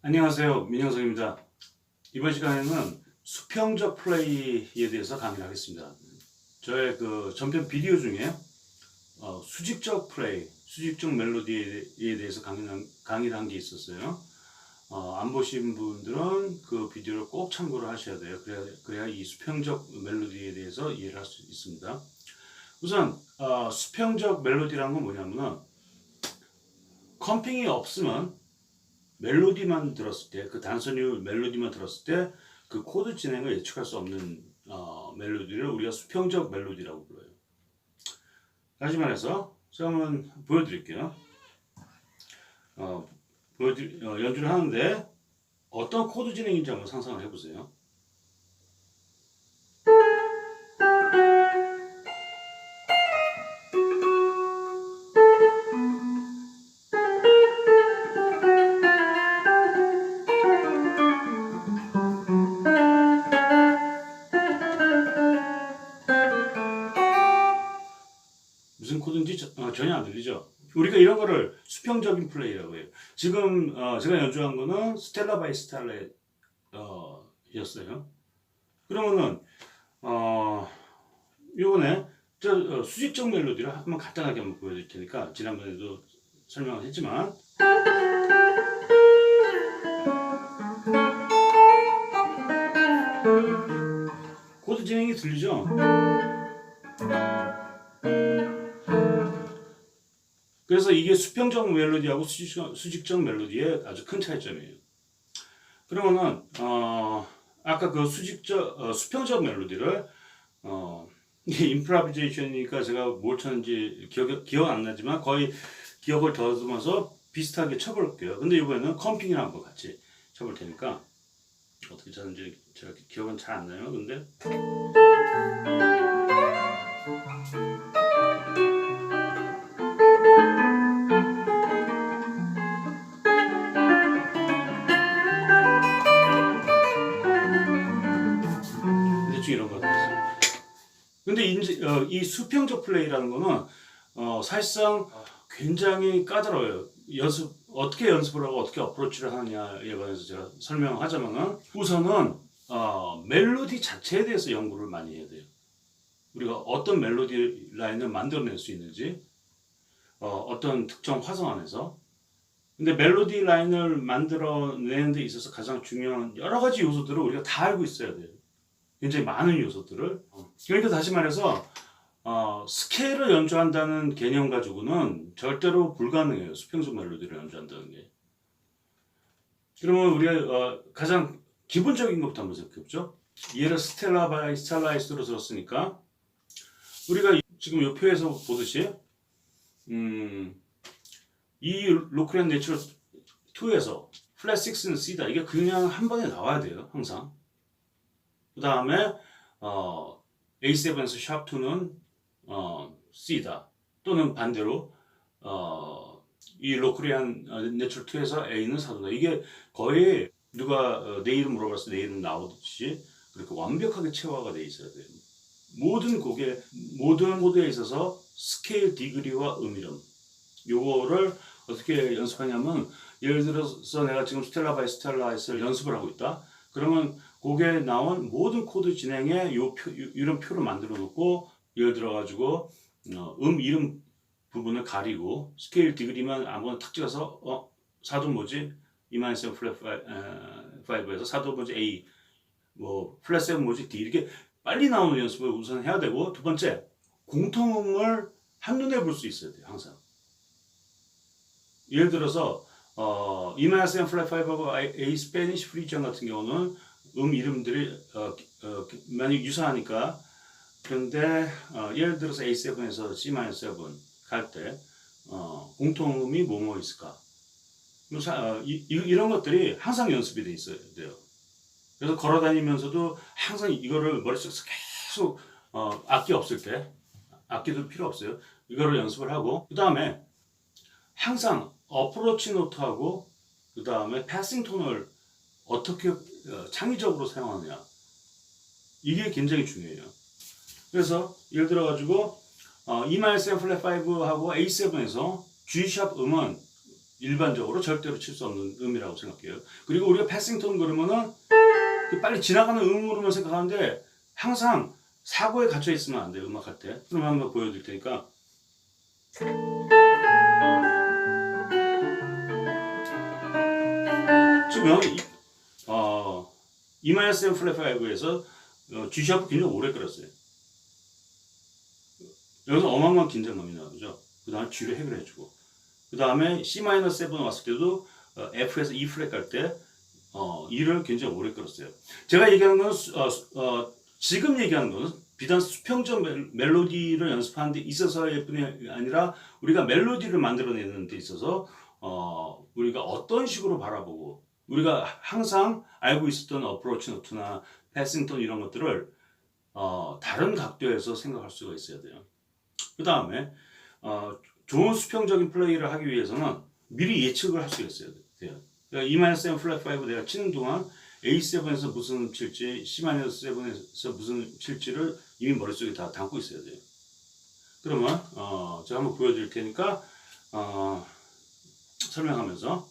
안녕하세요. 민영석입니다. 이번 시간에는 수평적 플레이에 대해서 강의를 하겠습니다. 저의 그 전편 비디오 중에 수직적 플레이, 수직적 멜로디에 대해서 강의를 한 게 있었어요. 안 보신 분들은 그 비디오를 꼭 참고를 하셔야 돼요. 그래야 이 수평적 멜로디에 대해서 이해를 할 수 있습니다. 우선 수평적 멜로디라는 건 뭐냐면은 컴핑이 없으면 멜로디만 들었을 때, 그 단순히 멜로디만 들었을 때 그 코드 진행을 예측할 수 없는 멜로디를 우리가 수평적 멜로디라고 불러요. 다시 말해서 제가 한번 보여드릴게요. 연주를 하는데 어떤 코드 진행인지 한번 상상을 해보세요. 무슨 코드인지 전혀 안 들리죠? 우리가 이런 거를 수평적인 플레이라고 해요. 지금 제가 연주한 거는 스텔라 바이 스텔라 였어요. 그러면은 요번에 수직적 멜로디를 한번 간단하게 한번 보여드릴 테니까, 지난번에도 설명을 했지만, 코드 진행이 들리죠? 그래서 이게 수평적 멜로디하고 수직적 멜로디의 아주 큰 차이점이에요. 그러면은 아까 그 수평적 멜로디를 이게 임프로비제이션이니까 제가 뭘 쳤는지 기억 안 나지만 거의 기억을 더듬어서 비슷하게 쳐볼게요. 근데 이번에는 컴핑이랑 한번 같이 쳐볼 테니까, 어떻게 쳤는지 제가 기억은 잘 안 나요. 근데 대충 이런 거 같았어요. 근데 이 수평적 플레이라는 거는 사실상 굉장히 까다로워요. 어떻게 연습을 하고 어떻게 어프로치를 하느냐에 관해서 제가 설명하자면은, 우선은 멜로디 자체에 대해서 연구를 많이 해야 돼요. 우리가 어떤 멜로디 라인을 만들어낼 수 있는지, 어떤 특정 화성 안에서. 근데 멜로디 라인을 만들어내는 데 있어서 가장 중요한 여러 가지 요소들을 우리가 다 알고 있어야 돼요. 굉장히 많은 요소들을. 그러니까 다시 말해서 스케일을 연주한다는 개념 가지고는 절대로 불가능해요. 수평적 멜로디를 연주한다는 게. 그러면 우리가 가장 기본적인 것부터 한번 생각해보죠. 얘를 스텔라 바이 스텔라이스로 들었으니까, 우리가 지금 이 표에서 보듯이 이 로크랜 내추럴 2에서 플랫 6는 C다. 이게 그냥 한 번에 나와야 돼요. 항상. 그 다음에 A7에서 샵 2는 C다. 또는 반대로 이 로크리안 내추럴 2에서 A는 사도다. 이게 거의 누가 내 이름 물어봤을 때 내 이름 나오듯이 그렇게 완벽하게 체화가 돼 있어야 돼요. 모든 코드에 있어서 스케일, 디그리와 음이름, 요거를 어떻게 연습하냐면, 예를 들어서 내가 지금 스텔라 바이 스텔라를 연습을 하고 있다. 그러면 곡에 나온 모든 코드 진행에 이런 표를 만들어 놓고, 예를 들어 가지고 이름 부분을 가리고, 스케일 디그리만 아무거나 탁 찍어서 4도 뭐지? E-7 플랫 5에서 4도 뭐지? A, 뭐 플랫 7 뭐지? D, 이렇게 빨리 나오는 연습을 우선 해야 되고, 두 번째, 공통음을 한눈에 볼 수 있어야 돼요. 항상. 예를 들어서 E-7 플랫 5하고 A 스페니쉬 프리전 같은 경우는 이름들이 많이 유사하니까. 그런데 예를 들어서 A7에서 C-7 갈 때 공통음이 뭐뭐 있을까? 이런 것들이 항상 연습이 돼 있어야 돼요. 그래서 걸어다니면서도 항상 이거를 머릿속에서 계속 악기 없을 때, 악기도 필요 없어요. 이거를 연습을 하고, 그 다음에 항상 어프로치 노트하고 그 다음에 패싱 톤을 어떻게 창의적으로 사용하느냐, 이게 굉장히 중요해요. 그래서 예를 들어 가지고 E-7 플랫 5하고 A7에서 G샵 음은 일반적으로 절대로 칠 수 없는 음이라고 생각해요. 그리고 우리가 패싱톤 그러면은 빨리 지나가는 음으로만 생각하는데 항상 사고에 갇혀 있으면 안 돼요. 음악할 때. 그럼 한번 보여드릴 테니까. 지금 여기 E-7 플랫 5에서 G 샤프 굉장히 오래 끌었어요. 여기서 어마어마한 긴장감이 나오죠. 그 다음에 G를 해결해주고, 그 다음에 C-7 왔을 때도 F에서 E 플랫 갈 때 E를 굉장히 오래 끌었어요. 제가 얘기하는 거는 지금 얘기하는 거는 비단 수평적 멜로디를 연습하는 데 있어서의 뿐이 아니라 우리가 멜로디를 만들어내는 데 있어서 우리가 어떤 식으로 바라보고 우리가 항상 알고 있었던 어프로치 노트나 패싱톤 이런 것들을 다른 각도에서 생각할 수가 있어야 돼요. 그 다음에 좋은 수평적인 플레이를 하기 위해서는 미리 예측을 할 수 있어야 돼요. 그러니까 E-7 플랫 5 내가 치는 동안 A7에서 무슨 칠지, C-7에서 무슨 칠지를 이미 머릿속에 다 담고 있어야 돼요. 그러면 제가 한번 보여드릴 테니까 설명하면서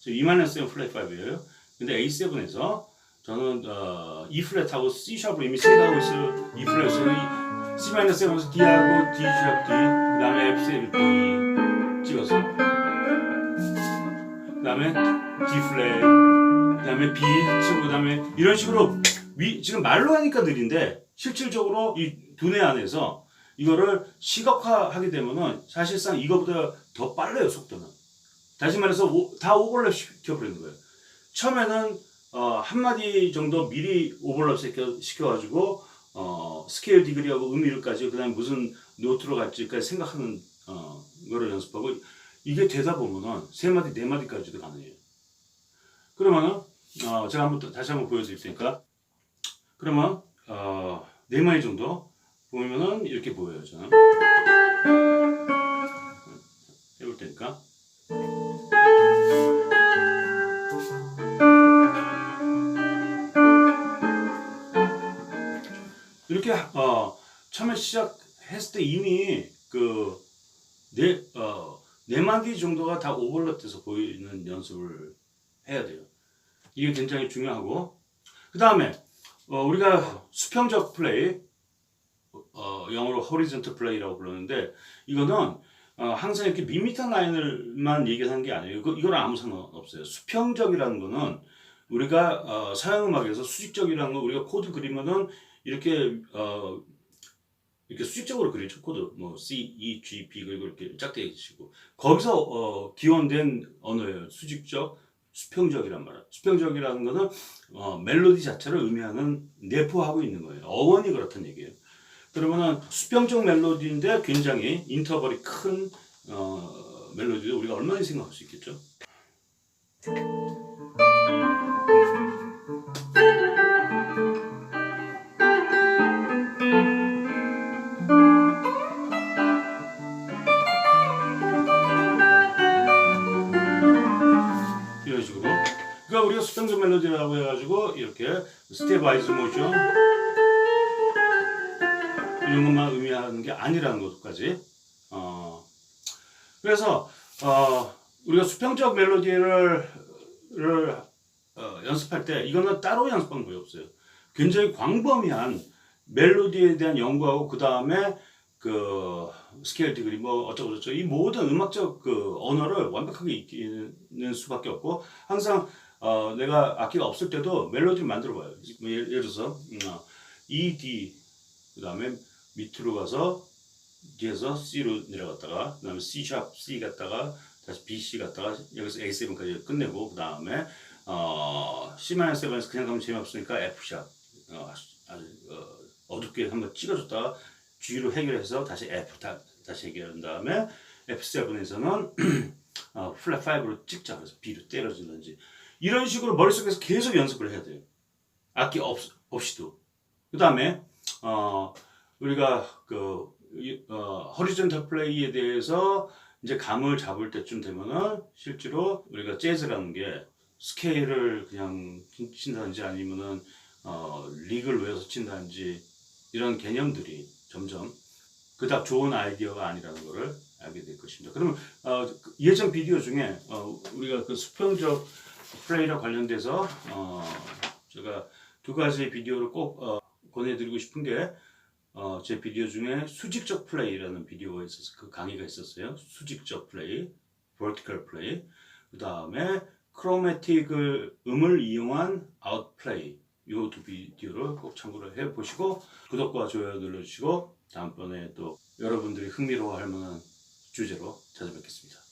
지금 E-7 플랫 5예요. 근데 A7에서 저는 E 플랫하고 C 샵으로 이미 생각하고 있어요. E 플랫에서 C-7에서 D하고 D 샵 D, 그 다음에 F7 E 찍어서, 그 다음에 D 플랫, 그 다음에 B 치고, 그 다음에 이런 식으로 지금 말로 하니까 느린데 실질적으로 이 두뇌 안에서 이거를 시각화하게 되면은 사실상 이거보다 더 빨라요, 속도는. 다시 말해서 다 오버랩 시켜버리는 거예요. 처음에는 한마디 정도 미리 오버랩 시켜가지고 스케일 디그리하고 음이를까지, 그 다음에 무슨 노트로 갈지까지 생각하는 거를 연습하고, 이게 되다 보면은 세 마디, 네 마디까지도 가능해요. 그러면은 제가 다시 한번 보여드릴 테니까, 그러면 네 마디 정도 보면은 이렇게 보여요. 저는 해볼 테니까. 이렇게 처음에 시작했을 때 이미 네 마디 정도가 다 오버랩돼서 보이는 연습을 해야 돼요. 이게 굉장히 중요하고, 그 다음에 우리가 수평적 플레이, 영어로 horizontal play라고 부르는데, 이거는 항상 이렇게 밋밋한 라인을만 얘기하는 게 아니에요. 이거랑 아무 상관없어요. 수평적이라는 거는 우리가 서양 음악에서 수직적이라는 거, 우리가 코드 그리면은 이렇게 이렇게 수직적으로 그리죠. 코드 뭐 C, E, G, B 그리고 이렇게 짝대기 치고, 거기서 기원된 언어예요. 수직적, 수평적이란 말이야. 수평적이라는 거는 멜로디 자체를 의미하는, 내포하고 있는 거예요. 어원이 그렇다는 얘기예요. 그러면은 수평적 멜로디인데 굉장히 인터벌이 큰 멜로디를 우리가 얼마나 생각할 수 있겠죠? 이런 식으로. 그러니까 우리가 수평적 멜로디라고 해가지고 이렇게 스텝와이즈 모션 이런 것만 의미하는 게 아니라는 것까지. 그래서 우리가 수평적 멜로디를 연습할 때 이거는 따로 연습 방법이 없어요. 굉장히 광범위한 멜로디에 대한 연구하고, 그 다음에 스케일 디그리 뭐 어쩌고 저쩌고 이 모든 음악적 언어를 완벽하게 익히는 수밖에 없고, 항상 내가 악기가 없을 때도 멜로디를 만들어 봐요. 예를 들어서 E, D, 그 다음에 밑으로 가서 D에서 C로 내려갔다가, 그 다음에 C 샵 C 갔다가 다시 B, C 갔다가 여기서 A7까지 끝내고, 그 다음에 C-7에서 그냥 가면 재미없으니까 F 샵 어둡게 한번 찍어줬다가 G로 해결해서 다시 F 다시 해결한 다음에 F7에서는 플랫 5로 찍자, 그래서 B로 때려준다든지 이런 식으로 머릿속에서 계속 연습을 해야 돼요. 악기 없이도. 그 다음에 우리가 허리존탈 플레이에 대해서 이제 감을 잡을 때쯤 되면은 실제로 우리가 재즈라는 게 스케일을 그냥 친다든지 아니면은 릭을 외워서 친다든지 이런 개념들이 점점 그닥 좋은 아이디어가 아니라는 것을 알게 될 것입니다. 그러면 예전 비디오 중에 우리가 그 수평적 플레이와 관련돼서 제가 두 가지 비디오를 꼭 권해드리고 싶은 게 제 비디오 중에 수직적 플레이라는 비디오가 있어서 그 강의가 있었어요. 수직적 플레이, vertical 플레이. 그 다음에 크로매틱을 음을 이용한 아웃플레이. 이 두 비디오를 꼭 참고를 해보시고 구독과 좋아요 눌러주시고 다음번에 또 여러분들이 흥미로워할 만한 주제로 찾아뵙겠습니다.